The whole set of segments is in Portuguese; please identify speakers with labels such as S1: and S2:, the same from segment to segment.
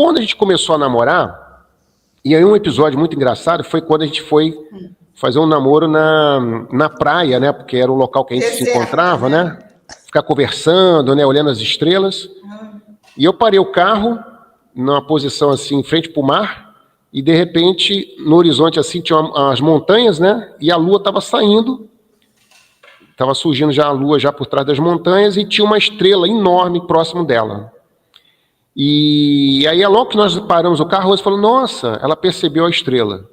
S1: Quando a gente começou a namorar, e aí um episódio muito engraçado foi quando a gente foi fazer um namoro na praia, né? Porque era o local que a gente se encontrava, né? Ficar conversando, né? Olhando as estrelas. E eu parei o carro numa posição assim, em frente para o mar, e de repente, no horizonte assim, tinha as montanhas, né? E a lua estava saindo, estava surgindo já a lua já por trás das montanhas, e tinha uma estrela enorme próximo dela. E aí, logo que nós paramos o carro, a Rose falou, nossa, ela percebeu a estrela.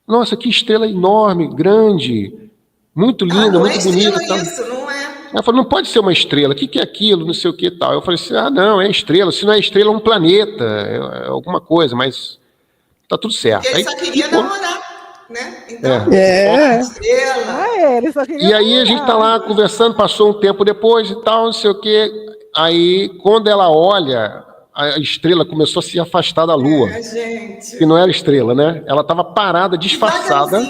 S1: Nossa, que estrela enorme, grande, muito linda, muito bonita.
S2: Não é isso, não é?
S1: Ela falou, não pode ser uma estrela, o que é aquilo, não sei o que e tal. Eu falei assim, não, é estrela, se não é estrela, é um planeta, é alguma coisa, mas tá tudo certo.
S2: Porque ele só queria namorar, né? Então, estrela.
S3: Ele só queria
S1: e aí a gente tá lá conversando, passou um tempo depois e tal, não sei o que. Aí, quando ela olha, a estrela começou a se afastar da lua.
S2: Gente.
S1: Que não era estrela, né? Ela estava parada, disfarçada.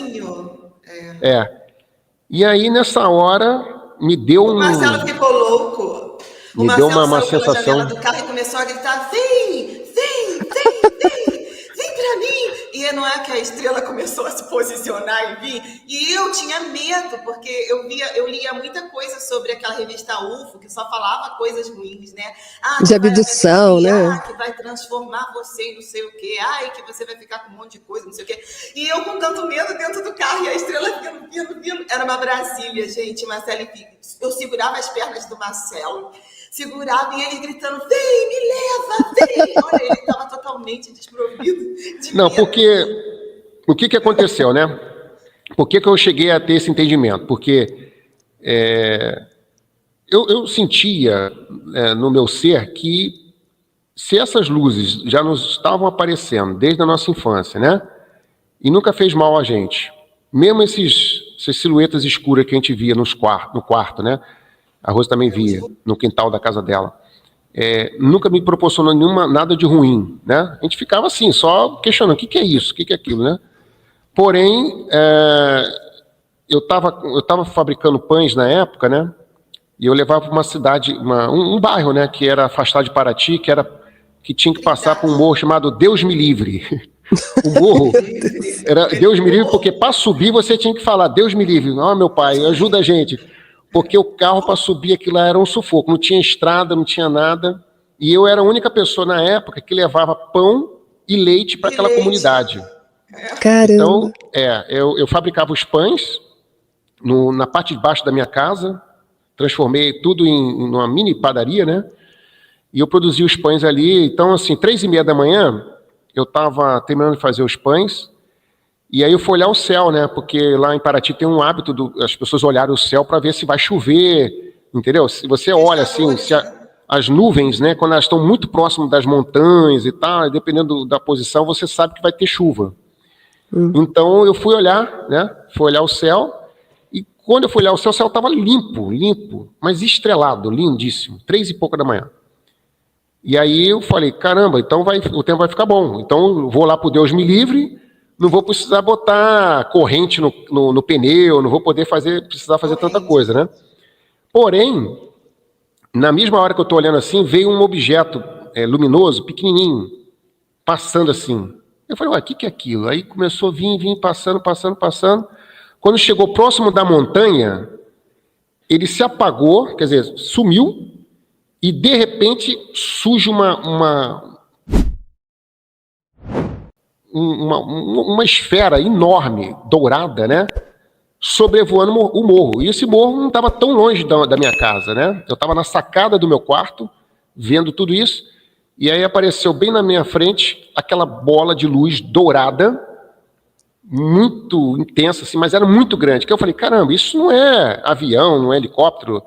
S1: E aí, nessa hora, me deu
S2: O Marcelo ficou louco.
S1: Me deu uma sensação.
S2: Pela janela do carro e começou a gritar, vem pra mim. E não é que a estrela começou a se posicionar e vir. E eu tinha medo, porque eu lia muita coisa sobre aquela revista UFO, que só falava coisas ruins, né?
S4: De abdução, né?
S2: Que vai transformar você em não sei o quê. Que você vai ficar com um monte de coisa, não sei o quê. E eu com tanto medo dentro do carro, e a estrela vindo. Era uma Brasília, gente. Marcelo, eu segurava as pernas do Marcelo. Segurava e ele gritando, vem, me leva, vem. Olha, ele estava totalmente desprovido de
S1: Não,
S2: medo.
S1: porque o que aconteceu, né? Por que eu cheguei a ter esse entendimento? Porque eu sentia no meu ser que se essas luzes já nos estavam aparecendo desde a nossa infância, né? E nunca fez mal a gente. Mesmo essas silhuetas escuras que a gente via no quarto, né? A Rose também via no quintal da casa dela. Nunca me proporcionou nada de ruim, né? A gente ficava assim, só questionando, o que é isso, o que é aquilo, né? Porém, eu tava fabricando pães na época, né? E eu levava para uma cidade, um bairro, né? Que era afastado de Paraty, que tinha que passar por um morro chamado Deus Me Livre. O morro era Deus Me Livre, porque para subir você tinha que falar, Deus me livre, meu pai, ajuda a gente. Porque o carro para subir aquilo lá era um sufoco, não tinha estrada, não tinha nada. E eu era a única pessoa na época que levava pão e leite para aquela comunidade.
S4: Caramba.
S1: Então, eu fabricava os pães na parte de baixo da minha casa, transformei tudo em uma mini padaria, né? E eu produzia os pães ali. Então, assim, 3h30 da manhã, eu estava terminando de fazer os pães. E aí eu fui olhar o céu, né? Porque lá em Paraty tem um hábito as pessoas olharem o céu para ver se vai chover, entendeu? Se você olha assim, as nuvens, né? Quando elas estão muito próximas das montanhas e tal, dependendo da posição, você sabe que vai ter chuva. Então eu fui olhar, né? Fui olhar o céu. E quando eu fui olhar o céu estava limpo, mas estrelado, lindíssimo. 3h pouca da manhã. E aí eu falei, caramba, então o tempo vai ficar bom. Então eu vou lá pro Deus Me Livre. Não vou precisar botar corrente no pneu, não vou precisar fazer tanta coisa, né? Porém, na mesma hora que eu estou olhando assim, veio um objeto luminoso, pequenininho, passando assim. Eu falei, o que é aquilo? Aí começou a vir, passando. Quando chegou próximo da montanha, ele se apagou, quer dizer, sumiu, e de repente surge uma esfera enorme, dourada, né? Sobrevoando o morro. E esse morro não estava tão longe da minha casa, né? Eu estava na sacada do meu quarto, vendo tudo isso, e aí apareceu bem na minha frente aquela bola de luz dourada, muito intensa, assim, mas era muito grande. Que eu falei, caramba, isso não é avião, não é helicóptero.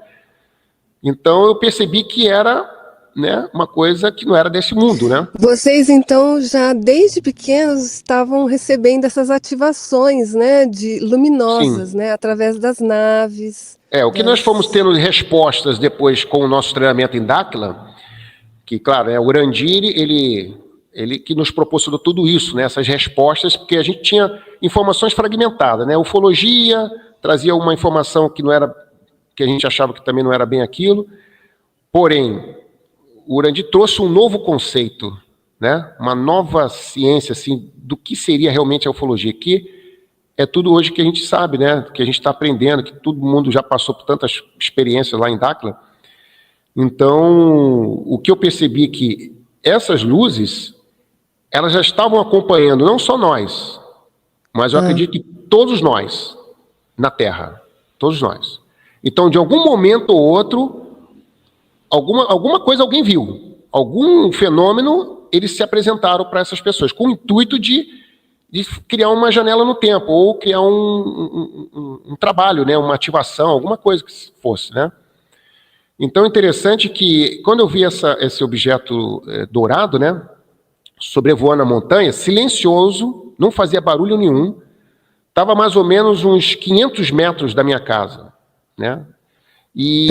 S1: Então eu percebi que era, né, uma coisa que não era desse mundo, né?
S4: Vocês, então, já desde pequenos estavam recebendo essas ativações, né, luminosas, né, através das naves.
S1: O que nós fomos tendo respostas depois com o nosso treinamento em Dáquila, que, claro, o Urandir, ele que nos proporcionou tudo isso, né, essas respostas, porque a gente tinha informações fragmentadas, né, ufologia trazia uma informação que não era, que a gente achava que também não era bem aquilo, porém, o Urandir trouxe um novo conceito, né? Uma nova ciência, assim, do que seria realmente a ufologia, que é tudo hoje que a gente sabe, né? Que a gente está aprendendo, que todo mundo já passou por tantas experiências lá em Dakhla. Então, o que eu percebi é que essas luzes, elas já estavam acompanhando não só nós, mas eu acredito que todos nós na Terra, todos nós. Então, de algum momento ou outro, alguma coisa alguém viu, algum fenômeno, eles se apresentaram para essas pessoas, com o intuito de criar uma janela no tempo, ou criar um trabalho, né, uma ativação, alguma coisa que fosse, né? Então, é interessante que, quando eu vi esse objeto dourado, né, sobrevoando a montanha, silencioso, não fazia barulho nenhum, estava mais ou menos uns 500 metros da minha casa, né? E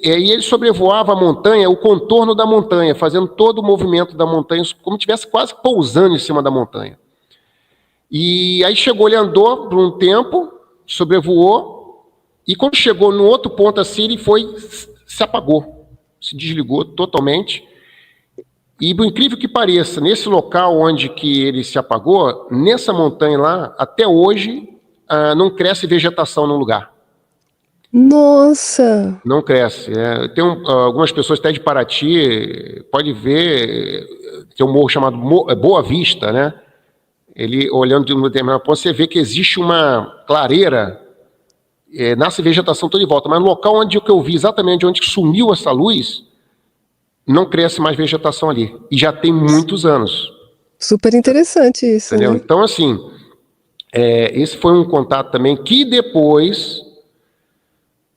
S1: ele sobrevoava a montanha, o contorno da montanha, fazendo todo o movimento da montanha, como se estivesse quase pousando em cima da montanha. E aí chegou, ele andou por um tempo, sobrevoou, e quando chegou no outro ponto assim, ele se apagou, se desligou totalmente. E, por incrível que pareça, nesse local onde que ele se apagou, nessa montanha lá, até hoje, não cresce vegetação no lugar.
S4: Nossa!
S1: Não cresce. Tem algumas pessoas até de Paraty, pode ver, tem um morro chamado Boa Vista, né? Ele, olhando de um determinado ponto, você vê que existe uma clareira, nasce vegetação toda em volta, mas no local onde eu vi exatamente onde sumiu essa luz, não cresce mais vegetação ali. E já tem muitos anos.
S4: Super interessante isso,
S1: entendeu?
S4: Né?
S1: Então, assim, esse foi um contato também que depois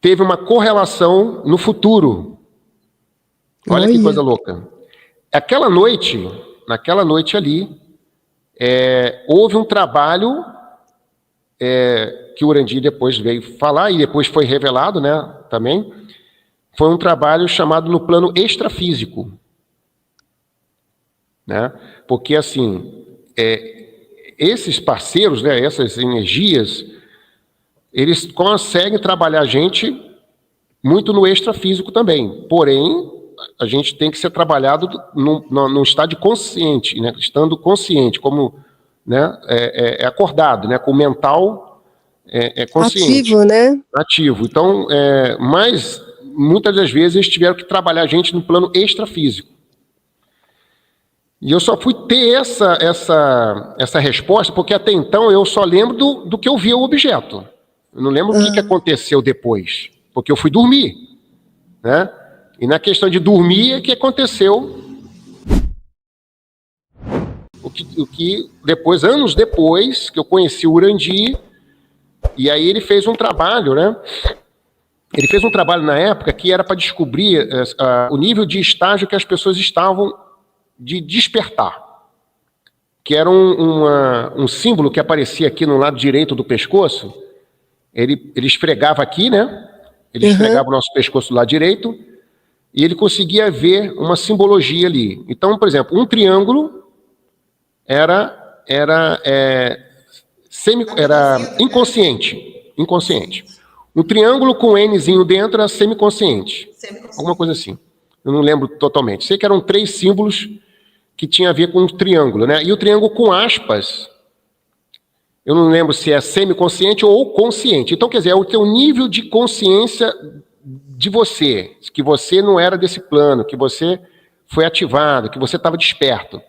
S1: teve uma correlação no futuro. Olha que coisa louca. Naquela noite ali, houve um trabalho que o Urandir depois veio falar, e depois foi revelado, né, também, foi um trabalho chamado no plano extrafísico. Né? Porque, assim, esses parceiros, né, essas energias, eles conseguem trabalhar a gente muito no extrafísico também. Porém, a gente tem que ser trabalhado no estado consciente, né, estando consciente, como, né, acordado, né, com o mental consciente.
S4: Ativo, né?
S1: Ativo. Então, mas muitas das vezes eles tiveram que trabalhar a gente no plano extrafísico. E eu só fui ter essa resposta porque até então eu só lembro do que eu vi o objeto. Eu não lembro o que aconteceu depois, porque eu fui dormir, né? E na questão de dormir é que aconteceu o que depois, anos depois, que eu conheci o Urandir, e aí ele fez um trabalho, né? Ele fez um trabalho na época que era para descobrir o nível de estágio que as pessoas estavam de despertar, que era um símbolo que aparecia aqui no lado direito do pescoço. Ele esfregava aqui, né? Ele esfregava o nosso pescoço do lado direito e ele conseguia ver uma simbologia ali. Então, por exemplo, um triângulo era inconsciente. Um triângulo com Nzinho dentro era semiconsciente. Alguma coisa assim. Eu não lembro totalmente. Sei que eram 3 símbolos que tinham a ver com um triângulo, né? E o triângulo com aspas, eu não lembro se é semiconsciente ou consciente. Então, quer dizer, é o teu nível de consciência de você, que você não era desse plano, que você foi ativado, que você estava desperto.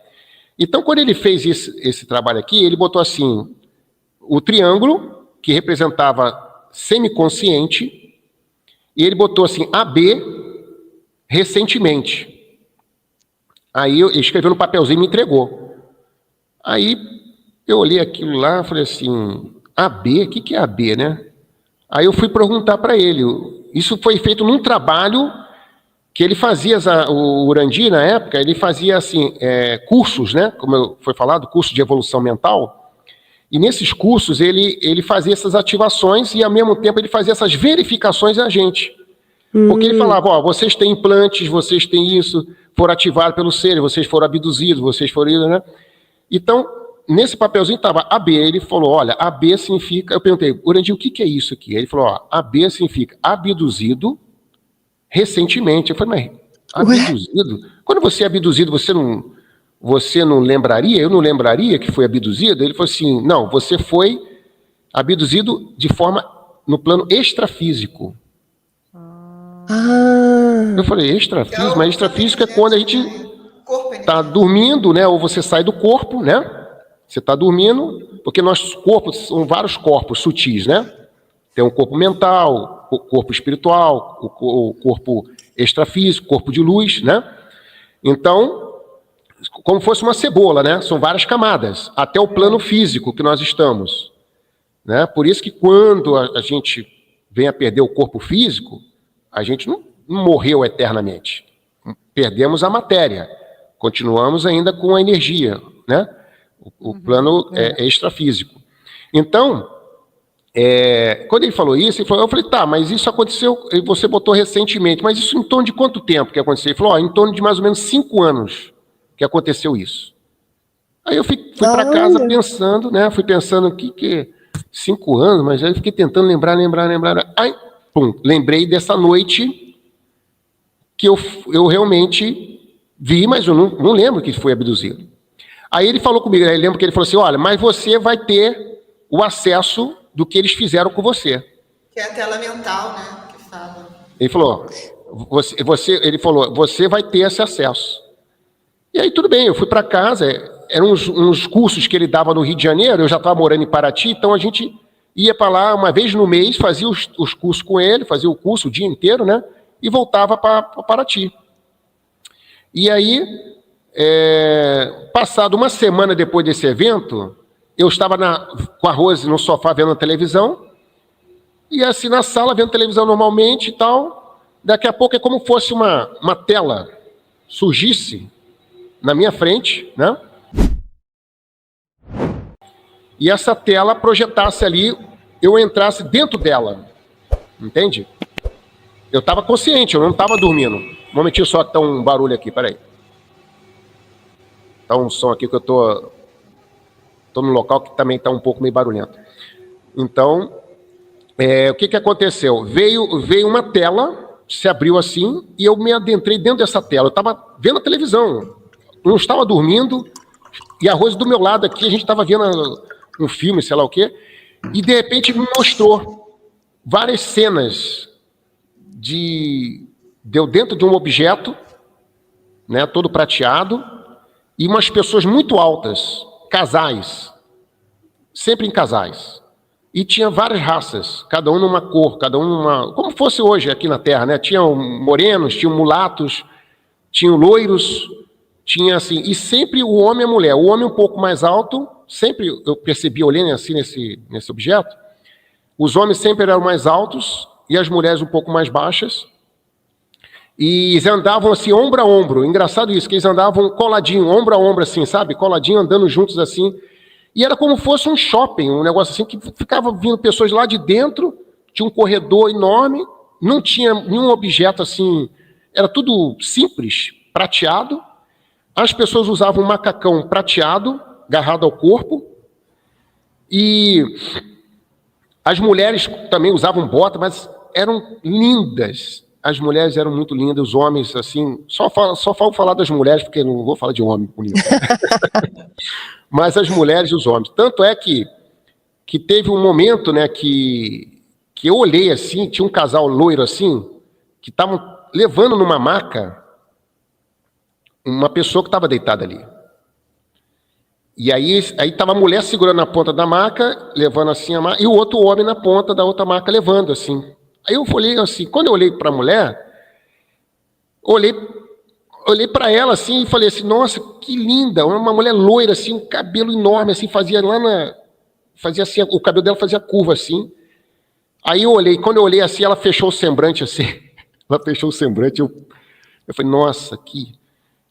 S1: Então, quando ele fez esse trabalho aqui, ele botou assim, o triângulo, que representava semiconsciente, e ele botou assim, AB, recentemente. Aí ele escreveu no papelzinho e me entregou. Aí eu olhei aquilo lá, falei assim, AB? O que é AB, né? Aí eu fui perguntar para ele. Isso foi feito num trabalho que ele fazia, o Urandir, na época, ele fazia assim, cursos, né? Como foi falado, curso de evolução mental. E nesses cursos ele fazia essas ativações e, ao mesmo tempo, ele fazia essas verificações a gente. Porque ele falava, ó, vocês têm implantes, vocês têm isso, foram ativados pelo ser, vocês foram abduzidos, vocês foram... né? Então, nesse papelzinho estava AB, ele falou, olha, AB significa... Eu perguntei, Urandir, o que é isso aqui? Ele falou, ó, AB significa abduzido recentemente. Eu falei, mas abduzido? Quando você é abduzido, você não você não lembraria? Eu não lembraria que foi abduzido? Ele falou assim, não, você foi abduzido de forma, no plano extrafísico. Eu falei, extrafísico? Mas extrafísico é quando a gente está dormindo, né? Ou você sai do corpo, né? Você está dormindo, porque nossos corpos são vários corpos sutis, né? Tem um corpo mental, o corpo espiritual, o corpo extrafísico, corpo de luz, né? Então, como fosse uma cebola, né? São várias camadas, até o plano físico que nós estamos, né? Por isso que quando a gente vem a perder o corpo físico, a gente não morreu eternamente. Perdemos a matéria, continuamos ainda com a energia, né? O plano é extrafísico. Então, quando ele falou isso, eu falei, tá, mas isso aconteceu, você botou recentemente, mas isso em torno de quanto tempo que aconteceu? Ele falou, em torno de mais ou menos 5 anos que aconteceu isso. Aí eu fui para casa pensando, né? Fui pensando, o que 5 anos, mas aí eu fiquei tentando lembrar. Aí, pum, lembrei dessa noite que eu realmente vi, mas eu não lembro que foi abduzido. Aí ele falou comigo, eu lembro que ele falou assim, olha, mas você vai ter o acesso do que eles fizeram com você.
S2: Que é a tela mental, né? Que fala.
S1: Ele falou, você vai ter esse acesso. E aí tudo bem, eu fui para casa, eram uns cursos que ele dava no Rio de Janeiro, eu já estava morando em Paraty, então a gente ia para lá uma vez no mês, fazia os cursos com ele, fazia o curso o dia inteiro, né? E voltava para Paraty. E aí, passado uma semana depois desse evento, eu estava com a Rose no sofá vendo a televisão, e assim na sala vendo televisão normalmente e tal, daqui a pouco é como fosse uma tela surgisse na minha frente, né? E essa tela projetasse ali, eu entrasse dentro dela, entende? Eu estava consciente, eu não estava dormindo. Um momentinho só que tá um barulho aqui, peraí. Tá um som aqui que eu tô num local que também tá um pouco meio barulhento. Então, o que aconteceu? Veio uma tela, se abriu assim, e eu me adentrei dentro dessa tela. Eu estava vendo a televisão, não estava dormindo, e a Rose do meu lado aqui, a gente estava vendo um filme, sei lá o quê, e de repente me mostrou várias cenas deu dentro de um objeto, né, todo prateado, e umas pessoas muito altas, casais, sempre em casais. E tinha várias raças, cada um numa cor, cada um numa... Como fosse hoje aqui na Terra, né? Tinham morenos, tinham mulatos, tinham loiros, tinha assim... E sempre o homem e a mulher. O homem um pouco mais alto, sempre eu percebi olhando assim nesse objeto, os homens sempre eram mais altos e as mulheres um pouco mais baixas. E eles andavam assim, ombro a ombro. Engraçado isso, que eles andavam coladinho, ombro a ombro assim, sabe? Coladinho, andando juntos assim. E era como fosse um shopping, um negócio assim, que ficava vindo pessoas lá de dentro, tinha um corredor enorme, não tinha nenhum objeto assim, era tudo simples, prateado. As pessoas usavam um macacão prateado, agarrado ao corpo. E as mulheres também usavam bota, mas eram lindas. As mulheres eram muito lindas, os homens, assim... Só falo falar das mulheres, porque não vou falar de homem bonito. Mas as mulheres e os homens. Tanto é que teve um momento, né, que eu olhei assim, tinha um casal loiro assim, que estavam levando numa maca uma pessoa que estava deitada ali. E aí estava a mulher segurando na ponta da maca, levando assim a maca, e o outro homem na ponta da outra maca, levando assim. Aí eu olhei assim, quando eu olhei para a mulher, olhei para ela assim e falei assim, nossa, que linda, uma mulher loira assim, um cabelo enorme assim, fazia assim, o cabelo dela fazia curva assim. Aí quando eu olhei assim, ela fechou o semblante assim, ela fechou o semblante, eu falei, nossa, que...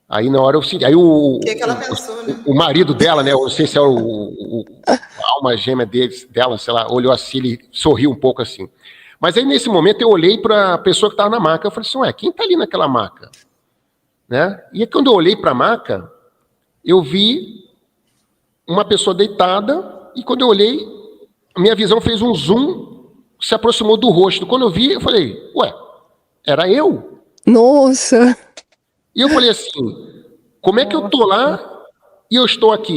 S1: Aí na hora eu senti, aí
S2: o que ela pensou, né?
S1: O marido dela, né, eu não sei se é a alma gêmea dela, sei lá, olhou assim, ele sorriu um pouco assim. Mas aí, nesse momento, eu olhei para a pessoa que estava na maca. Eu falei assim, ué, quem está ali naquela maca? Né? E aí, quando eu olhei para a maca, eu vi uma pessoa deitada, e quando eu olhei, a minha visão fez um zoom, se aproximou do rosto. Quando eu vi, eu falei, ué, era eu?
S4: Nossa!
S1: E eu falei assim, como é que eu tô lá e eu estou aqui,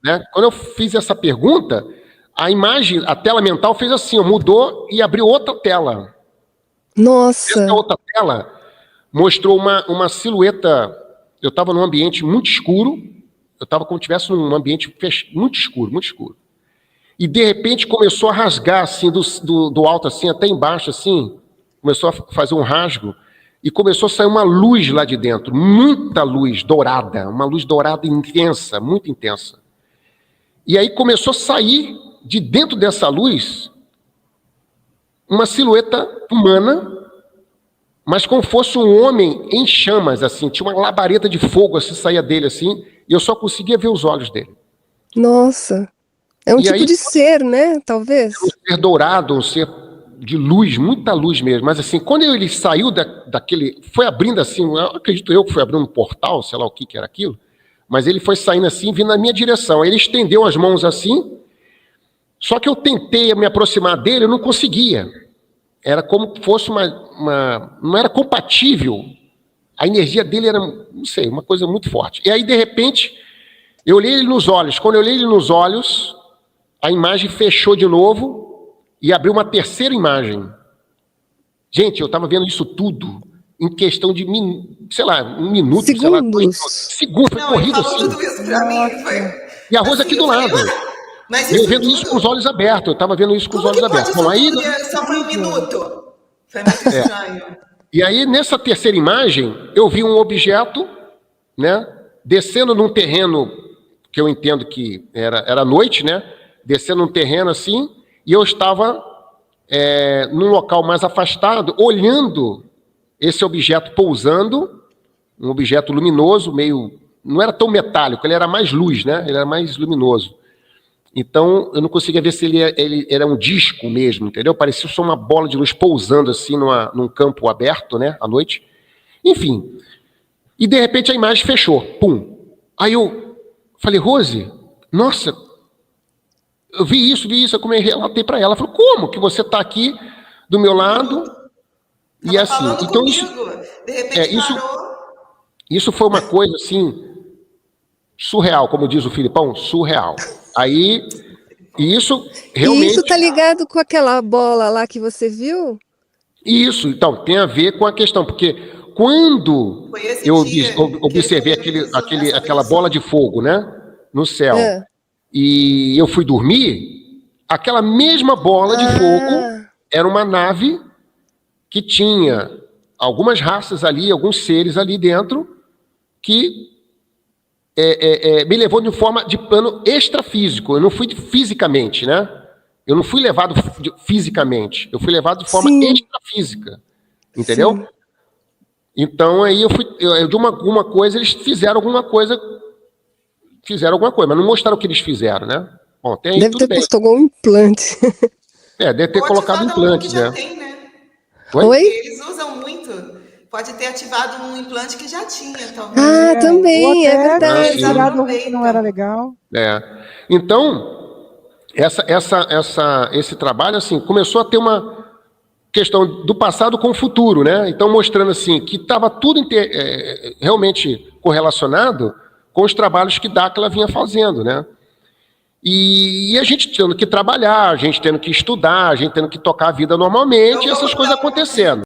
S1: né? Quando eu fiz essa pergunta, a imagem, a tela mental fez assim, ó, mudou e abriu outra tela.
S4: Nossa.
S1: Essa outra tela mostrou uma silhueta. Eu estava num ambiente muito escuro, eu estava como se estivesse num ambiente muito escuro, muito escuro. E de repente começou a rasgar assim, do alto assim até embaixo assim, começou a fazer um rasgo e começou a sair uma luz lá de dentro, muita luz dourada, uma luz dourada intensa, muito intensa. E aí começou a sair de dentro dessa luz uma silhueta humana, mas como fosse um homem em chamas, assim, tinha uma labareda de fogo assim, saía dele assim, e eu só conseguia ver os olhos dele.
S4: Nossa. É um
S1: E
S4: tipo
S1: aí,
S4: de ser, né? Talvez.
S1: um ser dourado, um ser de luz, muita luz mesmo. Mas assim, quando ele saiu daquele, foi abrindo assim, eu acredito eu que foi abrindo um portal, sei lá o que era aquilo, mas ele foi saindo assim, vindo na minha direção. Ele estendeu as mãos assim, só que eu tentei me aproximar dele, eu não conseguia. Era como se fosse não era compatível. A energia dele era, não sei, uma coisa muito forte. E aí, de repente, eu olhei ele nos olhos. Quando eu olhei ele nos olhos, a imagem fechou de novo e abriu uma terceira imagem. Gente, eu estava vendo isso tudo em questão de, sei lá, um minuto,
S4: Segundos.
S1: sei lá, 2 segundos, foi
S2: Não,
S1: corrido
S2: ele falou
S1: assim.
S2: tudo isso pra mim. Foi,
S1: E a Rose
S2: assim,
S1: aqui do
S2: eu falei,
S1: lado.
S2: "Ué, mas
S1: Eu
S2: isso
S1: vendo isso
S2: tudo?
S1: com os olhos abertos, eu estava vendo isso com os
S2: Como
S1: olhos
S2: que pode
S1: abertos.
S2: isso
S1: Bom, aí,
S2: tudo? E só foi um minuto. Foi muito estranho.
S1: e aí, nessa terceira imagem, eu vi um objeto, né, descendo num terreno que eu entendo que era noite, né, descendo num terreno assim, e eu estava num local mais afastado, olhando esse objeto pousando, um objeto luminoso, meio, não era tão metálico, ele era mais luz, né, ele era mais luminoso. Então, eu não conseguia ver se ele era um disco mesmo, entendeu? Parecia só uma bola de luz pousando assim num campo aberto, né, à noite. Enfim. E, de repente, a imagem fechou. Pum. Aí eu falei, Rose, nossa, eu vi isso, eu relatei para ela. Ela falou, como que você está aqui do meu lado? E
S2: Tava
S1: assim,
S2: falando
S1: então
S2: comigo. De repente parou.
S1: isso foi uma coisa assim surreal, como diz o Filipão, surreal. Aí, e isso
S4: E
S1: realmente.
S4: isso tá ligado com aquela bola lá que você viu?
S1: Isso, então, tem a ver com a questão, porque quando
S2: Foi esse
S1: eu
S2: dia
S1: observei
S2: que ele fez essa
S1: aquela
S2: versão.
S1: bola de fogo, né, no céu,
S4: É.
S1: e eu fui dormir, aquela mesma bola de fogo era uma nave que tinha algumas raças ali, alguns seres ali dentro, que me levou de forma de plano extrafísico. Eu não fui fisicamente, né? Eu não fui levado fisicamente. Eu fui levado de forma
S4: Sim.
S1: extrafísica. Entendeu?
S4: Sim.
S1: Então aí de alguma coisa, eles fizeram alguma coisa, mas não mostraram o que eles fizeram, né? Bom, até aí
S4: Deve
S1: tudo
S4: ter
S1: bem.
S4: posto algum implante.
S1: Deve ter
S2: Ou
S1: colocado
S2: ativado algum que
S1: implantes,
S2: já
S1: né?
S2: tem, né?
S1: Oi?
S4: Oi?
S2: Eles usam muito. Pode ter ativado um implante que já tinha, talvez.
S4: Ah, também,
S3: ou
S4: é
S3: até
S4: verdade.
S1: sim.
S3: tirado um que não era legal.
S1: Então, esse trabalho assim começou a ter uma questão do passado com o futuro, né? Então mostrando assim que estava tudo realmente correlacionado com os trabalhos que Dáquila vinha fazendo, né? E a gente tendo que trabalhar, a gente tendo que estudar, a gente tendo que tocar a vida normalmente, e essas coisas acontecendo.